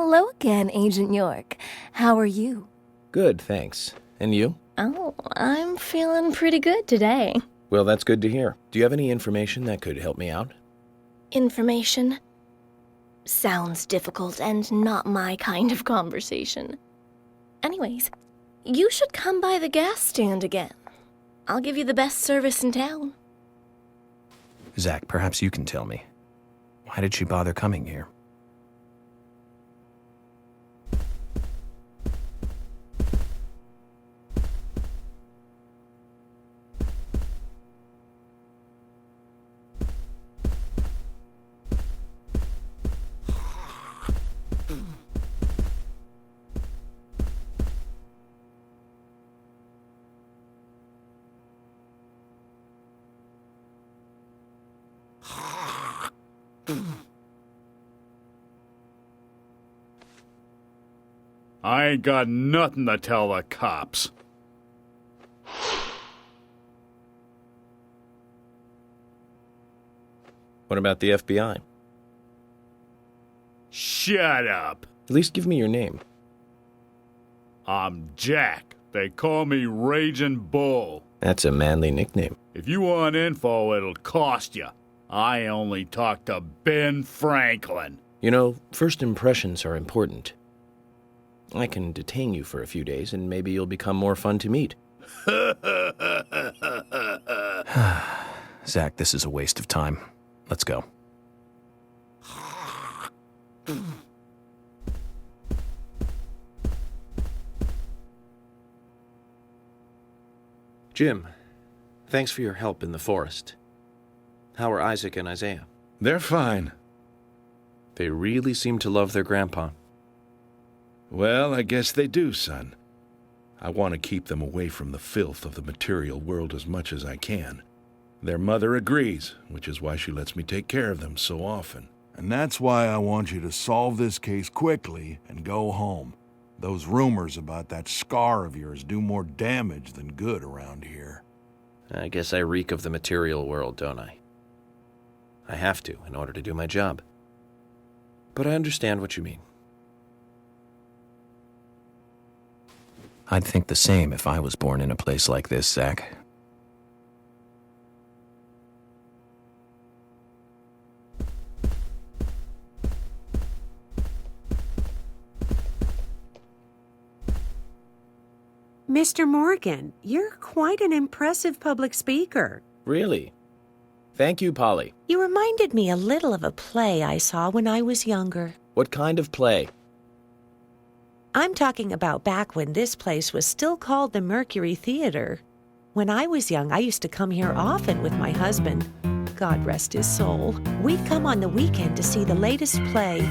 hello again, Agent York. How are you? Good, thanks. And you? Oh, I'm feeling pretty good today. Well, that's good to hear. Do you have any information that could help me out? Information? Sounds difficult and not my kind of conversation. Anyways, you should come by the gas stand again. I'll give you the best service in town. Zach, perhaps you can tell me. Why did she bother coming here? I ain't got nothing to tell the cops. What about the FBI? Shut up. At least give me your name. I'm Jack. They call me Raging Bull. That's a manly nickname. If you want info, it'll cost you. I only talk to Ben Franklin. You know, first impressions are important. I can detain you for a few days, and maybe you'll become more fun to meet. Zach, this is a waste of time. Let's go. Jim, thanks for your help in the forest. How are Isaac and Isaiah? They're fine. They really seem to love their grandpa. Well, I guess they do, son. I want to keep them away from the filth of the material world as much as I can. Their mother agrees, which is why she lets me take care of them so often. And that's why I want you to solve this case quickly and go home. Those rumors about that scar of yours do more damage than good around here. I guess I reek of the material world, don't I? I have to, in order to do my job. But I understand what you mean. I'd think the same if I was born in a place like this, Zach. Mr. Morgan, you're quite an impressive public speaker. Really? Thank you, Polly. You reminded me a little of a play I saw when I was younger. What kind of play? I'm talking about back when this place was still called the Mercury Theater. When I was young, I used to come here often with my husband. God rest his soul. We'd come on the weekend to see the latest play.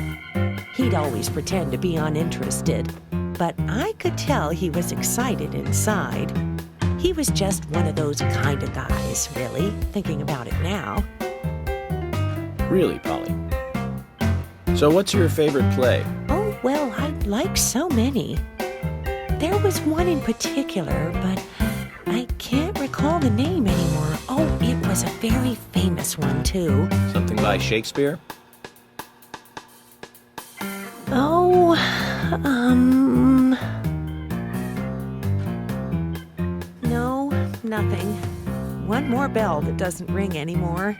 He'd always pretend to be uninterested, but I could tell he was excited inside. He was just one of those kind of guys, really, thinking about it now. Really, Polly? So what's your favorite play? Oh, well, I like so many. There was one in particular, but I can't recall the name anymore. Oh, it was a very famous one, too. Something by Shakespeare? Oh, no, nothing. One more bell that doesn't ring anymore.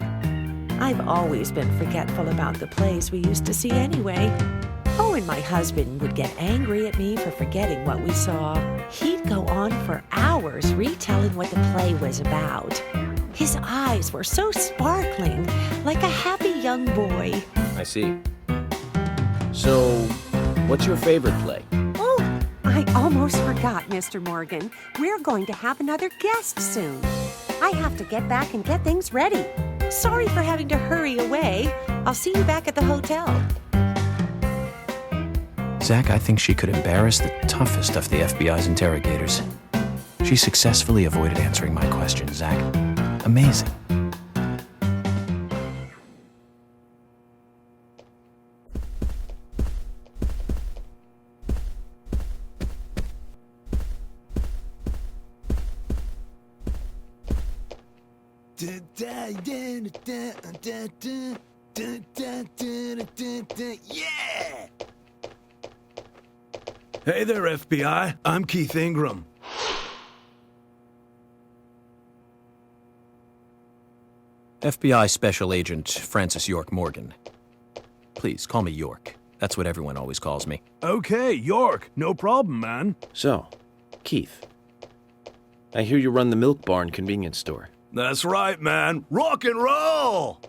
I've always been forgetful about the plays we used to see anyway. Oh, and my husband would get angry at me for forgetting what we saw. He'd go on for hours retelling what the play was about. His eyes were so sparkling, like a happy young boy. I see. So, what's your favorite play? Oh, I almost forgot, Mr. Morgan. We're going to have another guest soon. I have to get back and get things ready. Sorry for having to hurry away. I'll see you back at the hotel. Zach, I think she could embarrass the toughest of the FBI's interrogators. She successfully avoided answering my questions, Zach. Amazing. Yeah! Hey there, FBI. I'm Keith Ingram. FBI Special Agent Francis York Morgan. Please, call me York. That's what everyone always calls me. Okay, York. No problem, man. So, Keith, I hear you run the Milk Barn convenience store. That's right, man. Rock and roll!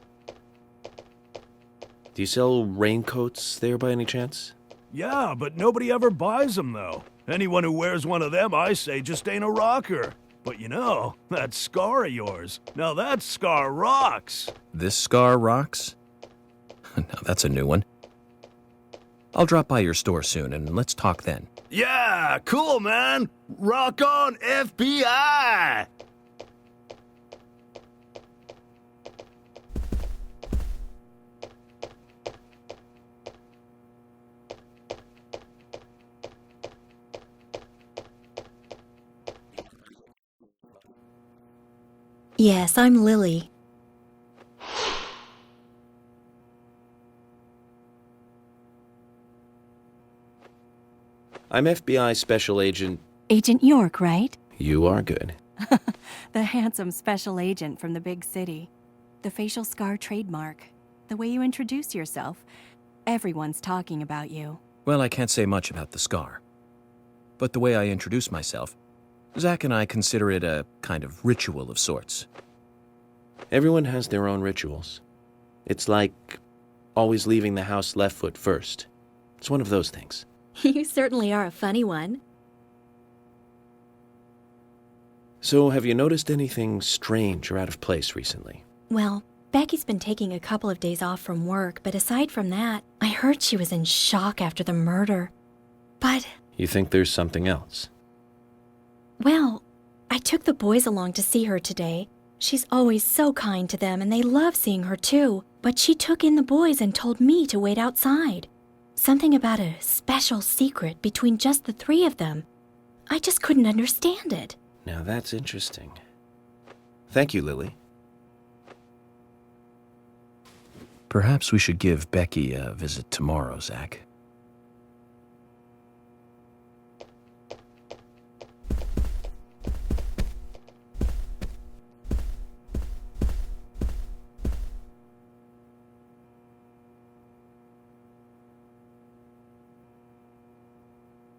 Do you sell raincoats there by any chance? Yeah, but nobody ever buys them, though. Anyone who wears one of them, I say, just ain't a rocker. But you know, that scar of yours, now that scar rocks. This scar rocks? Now that's a new one. I'll drop by your store soon, and let's talk then. Yeah, cool, man. Rock on, FBI! Yes, I'm Lily. I'm FBI Special Agent... Agent York, right? You are good. The handsome special agent from the big city. The facial scar trademark. The way you introduce yourself. Everyone's talking about you. Well, I can't say much about the scar. But the way I introduce myself, Zach and I consider it a kind of ritual of sorts. Everyone has their own rituals. It's like always leaving the house left foot first. It's one of those things. You certainly are a funny one. So, have you noticed anything strange or out of place recently? Well, Becky's been taking a couple of days off from work, but aside from that, I heard she was in shock after the murder. But... You think there's something else? Well, I took the boys along to see her today. She's always so kind to them, and they love seeing her too. But she took in the boys and told me to wait outside. Something about a special secret between just the three of them. I just couldn't understand it. Now that's interesting. Thank you, Lily. Perhaps we should give Becky a visit tomorrow, Zach.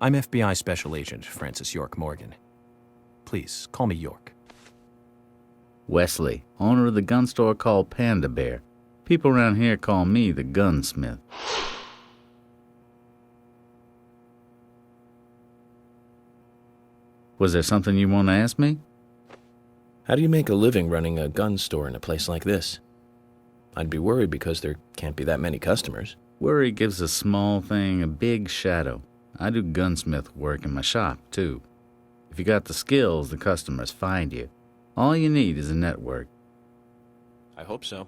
I'm FBI Special Agent Francis York Morgan. Please, call me York. Wesley, owner of the gun store called Panda Bear. People around here call me the gunsmith. Was there something you want to ask me? How do you make a living running a gun store in a place like this? I'd be worried because there can't be that many customers. Worry gives a small thing a big shadow. I do gunsmith work in my shop, too. If you got the skills, the customers find you. All you need is a network. I hope so.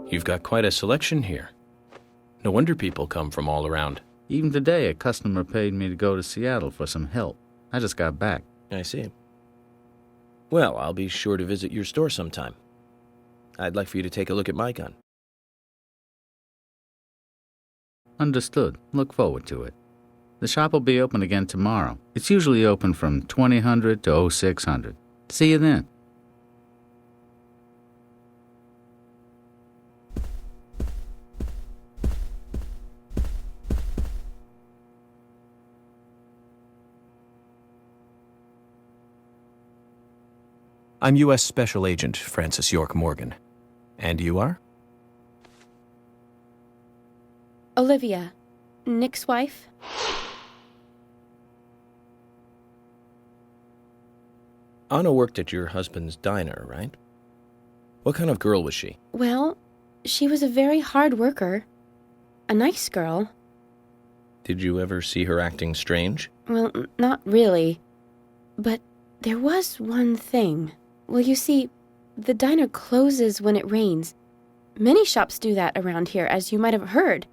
You've got quite a selection here. No wonder people come from all around. Even today, a customer paid me to go to Seattle for some help. I just got back. I see. Well, I'll be sure to visit your store sometime. I'd like for you to take a look at my gun. Understood. Look forward to it. The shop will be open again tomorrow. It's usually open from 2000 to 0600. See you then. I'm U.S. Special Agent Francis York Morgan. And you are? Olivia, Nick's wife. Anna worked at your husband's diner, right? What kind of girl was she? Well, she was a very hard worker. A nice girl. Did you ever see her acting strange? Well, not really. But there was one thing. Well, you see, the diner closes when it rains. Many shops do that around here, as you might have heard.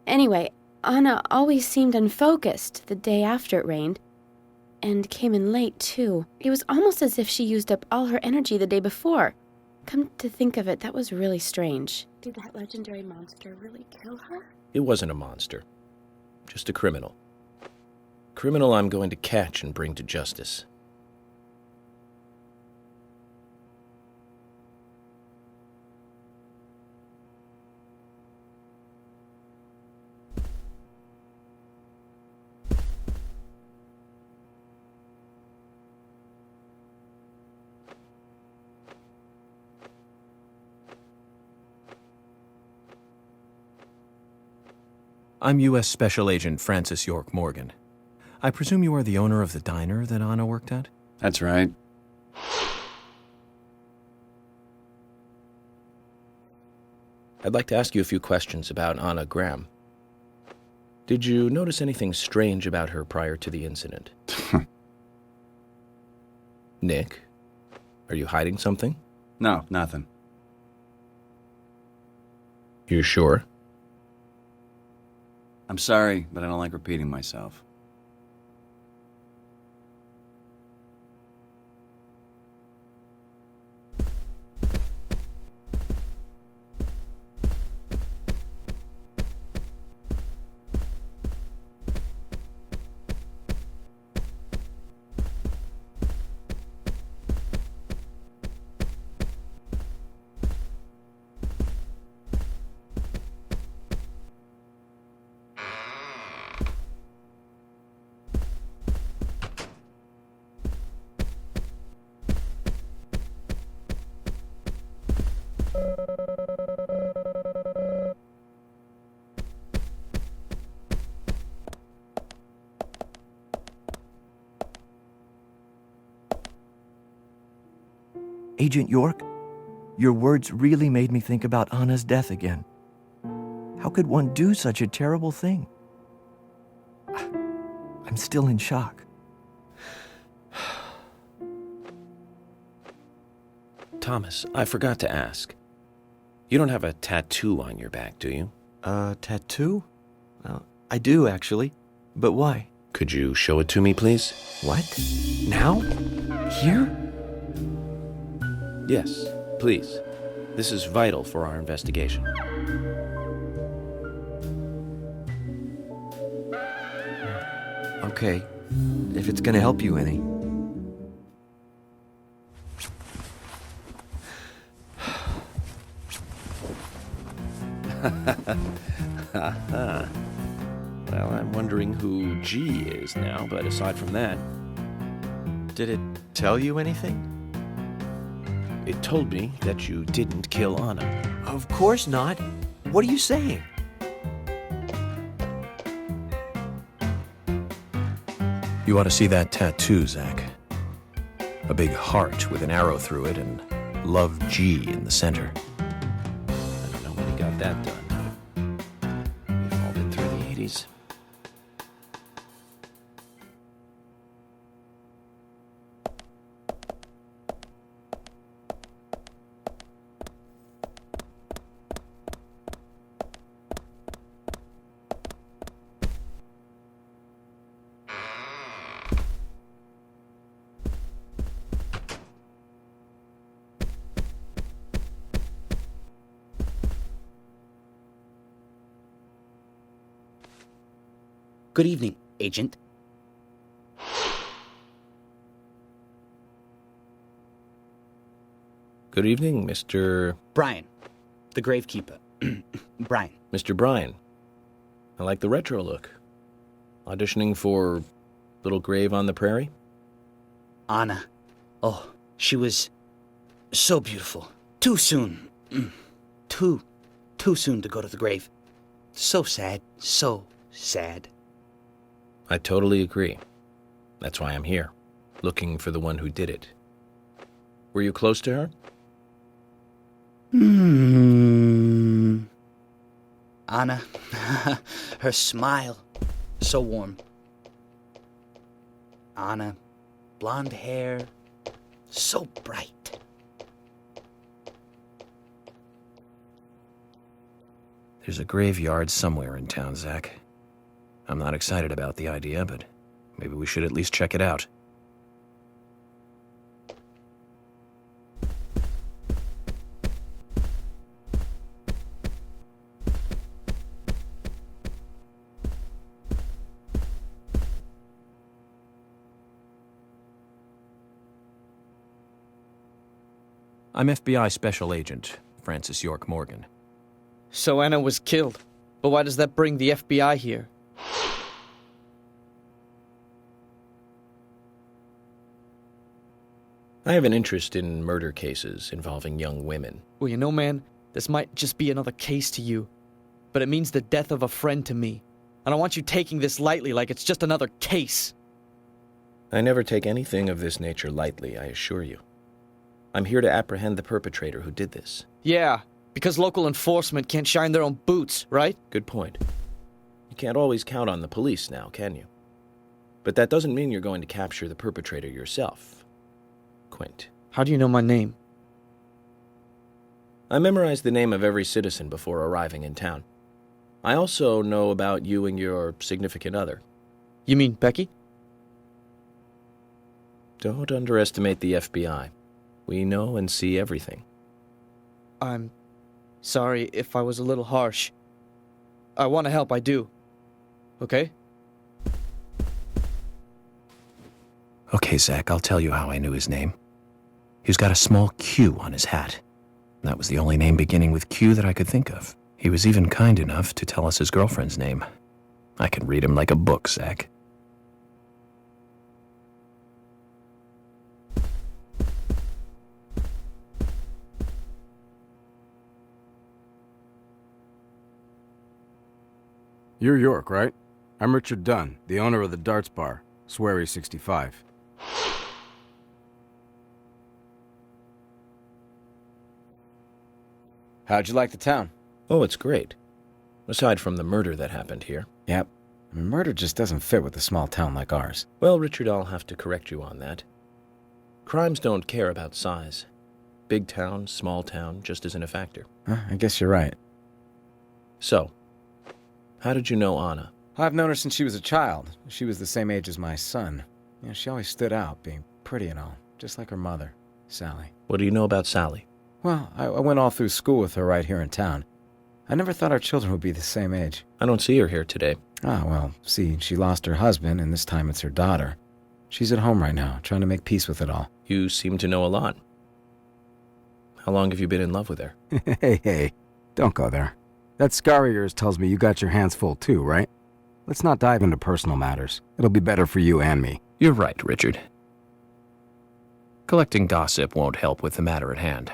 Anyway, Anna always seemed unfocused the day after it rained. And came in late, too. It was almost as if she used up all her energy the day before. Come to think of it, that was really strange. Did that legendary monster really kill her? It wasn't a monster. Just a criminal. Criminal I'm going to catch and bring to justice. I'm U.S. Special Agent Francis York Morgan. I presume you are the owner of the diner that Anna worked at? That's right. I'd like to ask you a few questions about Anna Graham. Did you notice anything strange about her prior to the incident? Nick, are you hiding something? No, nothing. You sure? I'm sorry, but I don't like repeating myself. Agent York, your words really made me think about Anna's death again. How could one do such a terrible thing? I'm still in shock. Thomas, I forgot to ask. You don't have a tattoo on your back, do you? Tattoo? I do, actually. But why? Could you show it to me, please? What? Now? Here? Yes, please. This is vital for our investigation. Okay, if it's gonna help you any. Well, I'm wondering who G is now, but aside from that... Did it tell you anything? It told me that you didn't kill Anna. Of course not. What are you saying? You ought to see that tattoo, Zach. A big heart with an arrow through it and Love G in the center. I don't know when he got that done. We've all been through the 80s. Good evening, Agent. Good evening, Mr. Brian, the gravekeeper. Brian. Mr. Brian. I like the retro look. Auditioning for Little Grave on the Prairie? Anna. Oh, she was so beautiful. Too soon. Too soon to go to the grave. So sad. So sad. I totally agree. That's why I'm here, looking for the one who did it. Were you close to her? Anna, her smile, so warm. Anna, blonde hair, so bright. There's a graveyard somewhere in town, Zach. I'm not excited about the idea, but maybe we should at least check it out. I'm FBI Special Agent Francis York Morgan. So Anna was killed, but why does that bring the FBI here? I have an interest in murder cases involving young women. Well, you know, man, this might just be another case to you, but it means the death of a friend to me. I don't want you taking this lightly like it's just another case. I never take anything of this nature lightly, I assure you. I'm here to apprehend the perpetrator who did this. Yeah, because local enforcement can't shine their own boots, right? Good point. You can't always count on the police now, can you? But that doesn't mean you're going to capture the perpetrator yourself. Quint. How do you know my name? I memorized the name of every citizen before arriving in town. I also know about you and your significant other. You mean Becky? Don't underestimate the FBI. We know and see everything. I'm sorry if I was a little harsh. I want to help, I do. Okay? Okay, Zach, I'll tell you how I knew his name. He's got a small Q on his hat. That was the only name beginning with Q that I could think of. He was even kind enough to tell us his girlfriend's name. I can read him like a book, Zach. You're York, right? I'm Richard Dunn, the owner of the Darts Bar, Swery 65. How'd you like the town? Oh, it's great. Aside from the murder that happened here. Yep. I mean, murder just doesn't fit with a small town like ours. Well, Richard, I'll have to correct you on that. Crimes don't care about size. Big town, small town, just isn't a factor. I guess you're right. So, how did you know Anna? I've known her since she was a child. She was the same age as my son. You know, she always stood out, being pretty and all, just like her mother, Sally. What do you know about Sally? Well, I went all through school with her right here in town. I never thought our children would be the same age. I don't see her here today. Ah, well, see, she lost her husband, and this time it's her daughter. She's at home right now, trying to make peace with it all. You seem to know a lot. How long have you been in love with her? Hey, don't go there. That scar of yours tells me you got your hands full too, right? Let's not dive into personal matters. It'll be better for you and me. You're right, Richard. Collecting gossip won't help with the matter at hand.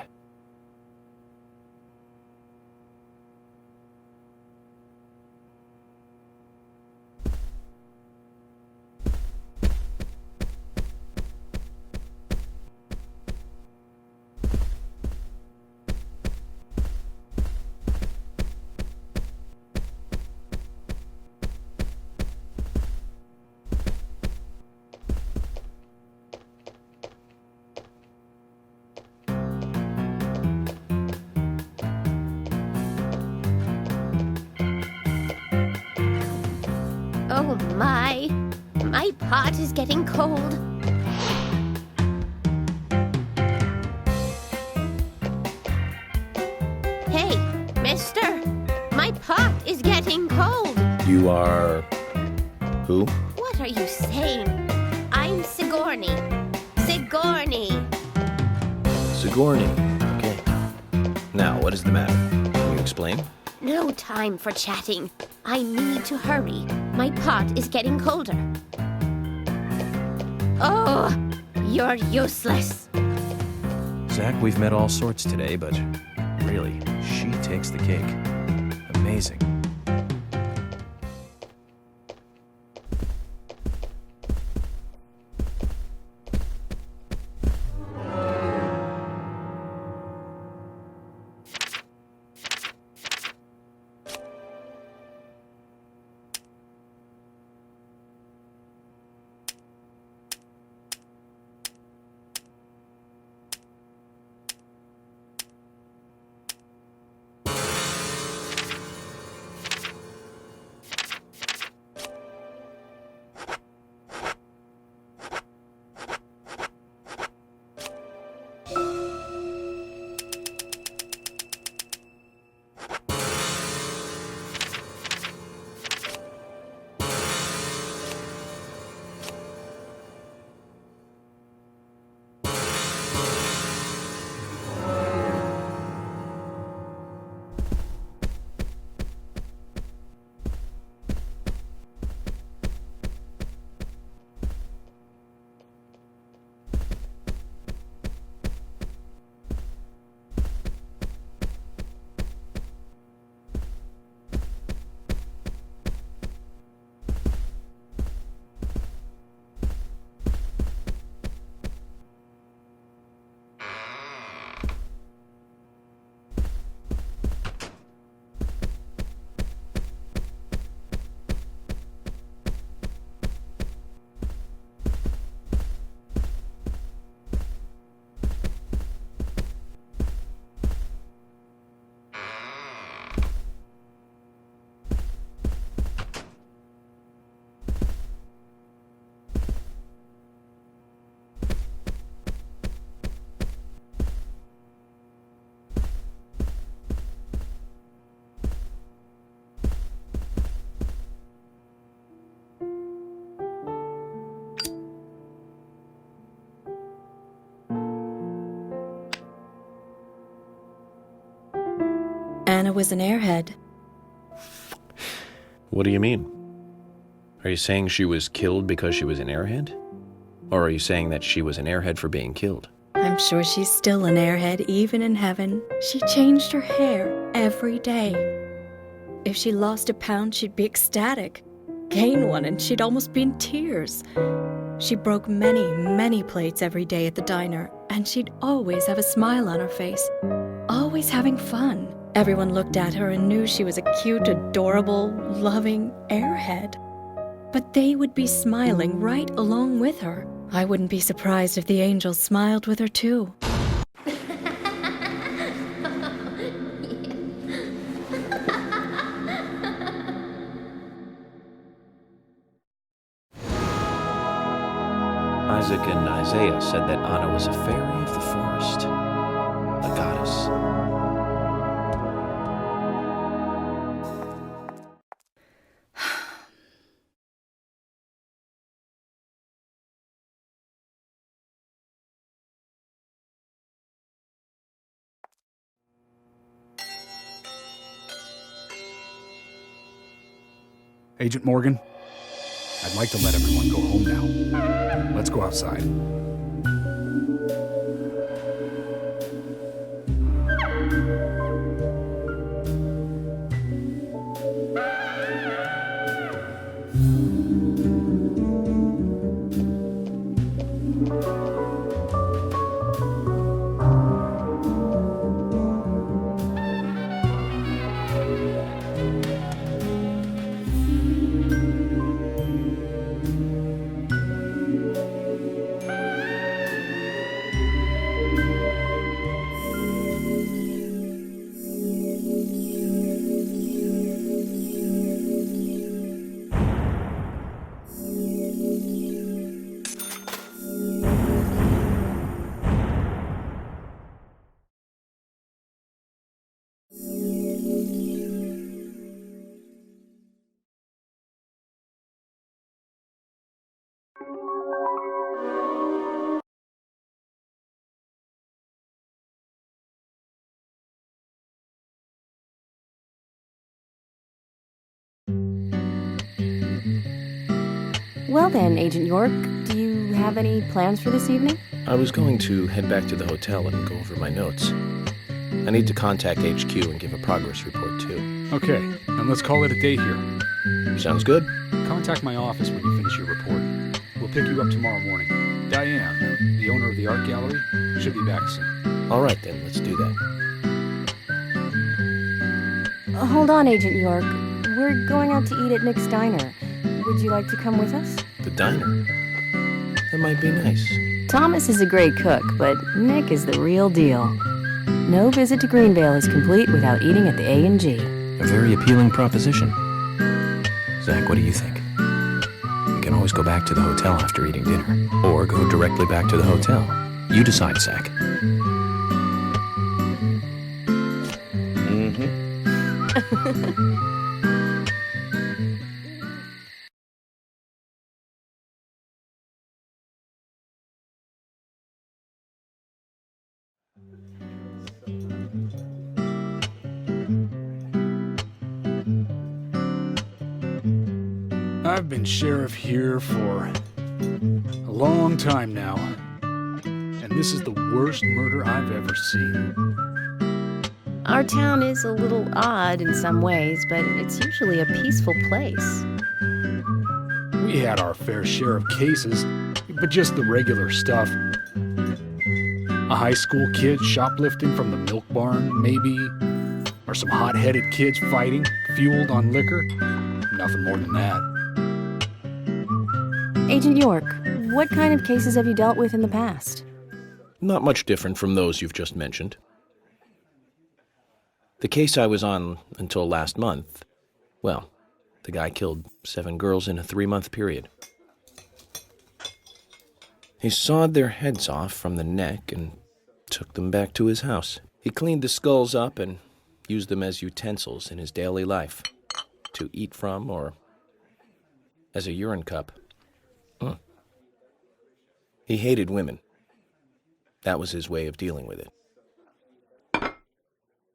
Oh my pot is getting cold. Hey, mister, my pot is getting cold. You are Who? What are you saying? I'm Sigourney. Sigourney. Sigourney. Okay. Now, what is the matter? Can you explain? No time for chatting. I need to hurry. My pot is getting colder. Oh, you're useless. Zach, we've met all sorts today, but really, she takes the cake. Amazing. Anna was an airhead. What do you mean? Are you saying she was killed because she was an airhead? Or are you saying that she was an airhead for being killed? I'm sure she's still an airhead, even in heaven. She changed her hair every day. If she lost a pound, she'd be ecstatic. Gain one, and she'd almost be in tears. She broke many, many plates every day at the diner, and she'd always have a smile on her face. Always having fun. Everyone looked at her and knew she was a cute, adorable, loving airhead. But they would be smiling right along with her. I wouldn't be surprised if the angels smiled with her too. Isaac and Isaiah said that Anna was a fairy of the forest, a goddess. Agent Morgan, I'd like to let everyone go home now. Let's go outside. Well then, Agent York, do you have any plans for this evening? I was going to head back to the hotel and go over my notes. I need to contact HQ and give a progress report, too. Okay, then let's call it a day here. Sounds good. Contact my office when you finish your report. We'll pick you up tomorrow morning. Diane, the owner of the art gallery, should be back soon. All right, then. Let's do that. Hold on, Agent York. We're going out to eat at Nick's Diner. Would you like to come with us? The diner? That might be nice. Thomas is a great cook, but Nick is the real deal. No visit to Greenvale is complete without eating at the A&G. A very appealing proposition. Zach, what do you think? We can always go back to the hotel after eating dinner, or go directly back to the hotel. You decide, Zach. I've been sheriff here for a long time now, and this is the worst murder I've ever seen. Our town is a little odd in some ways, but it's usually a peaceful place. We had our fair share of cases, but just the regular stuff. A high school kid shoplifting from the milk barn, maybe, or some hot-headed kids fighting, fueled on liquor. Nothing more than that. Agent York, what kind of cases have you dealt with in the past? Not much different from those you've just mentioned. The case I was on until last month, well, the guy killed 7 girls in a 3-month period. He sawed their heads off from the neck and took them back to his house. He cleaned the skulls up and used them as utensils in his daily life, to eat from or as a urine cup. He hated women. That was his way of dealing with it.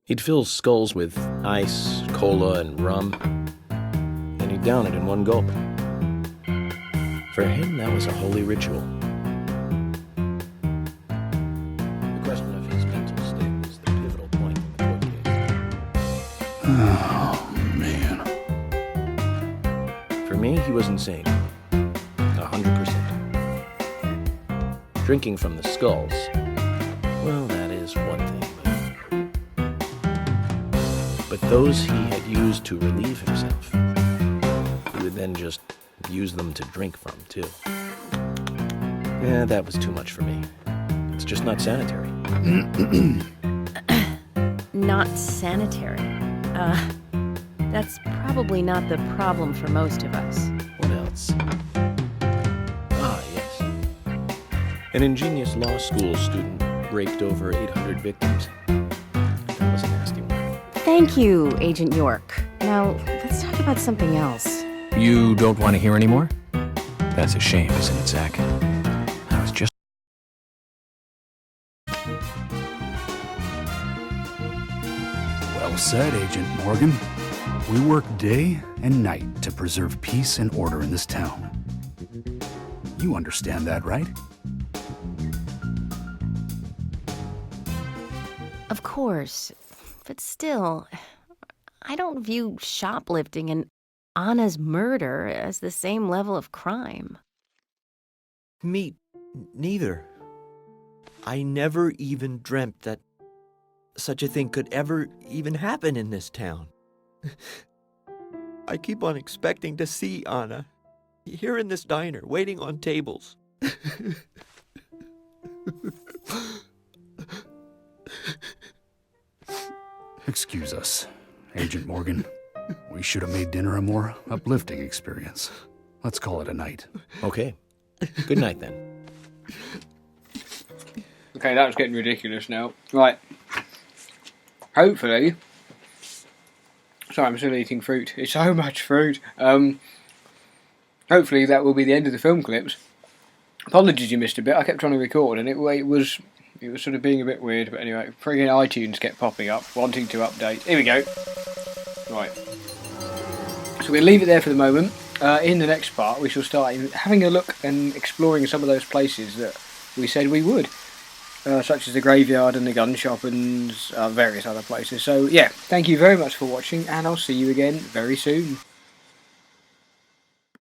He'd fill skulls with ice, cola, and rum, and he'd down it in one gulp. For him, that was a holy ritual. The question of his mental state was the pivotal point in the court case. Oh, man. For me, he was insane. 100%. Drinking from the skulls, well, that is one thing. But those he had used to relieve himself, he would then just use them to drink from, too. Yeah, that was too much for me. It's just not sanitary. Not sanitary. That's probably not the problem for most of us. What else? Ah, yes. An ingenious law school student raped over 800 victims. That was a nasty one. Thank you, Agent York. Now, let's talk about something else. You don't want to hear anymore? That's a shame, isn't it, Zach? I was just... Well said, Agent Morgan. We work day and night to preserve peace and order in this town. You understand that, right? Of course. But still, I don't view shoplifting and Anna's murder as the same level of crime. Me neither. I never even dreamt that such a thing could ever even happen in this town. I keep on expecting to see Anna here in this diner, waiting on tables. Excuse us, Agent Morgan. We should have made dinner a more uplifting experience. Let's call it a night. Okay. Good night, then. Okay, that was getting ridiculous now. Right. Hopefully... Sorry, I'm still eating fruit. It's so much fruit. Hopefully that will be the end of the film clips. Apologies you missed a bit. I kept trying to record and it was sort of being a bit weird. But anyway, friggin' iTunes kept popping up, wanting to update. Here we go. Right. So we'll leave it there for the moment. in the next part we shall start having a look and exploring some of those places that we said we would, such as the graveyard and the gun shop and various other places. So yeah, thank you very much for watching, and I'll see you again very soon.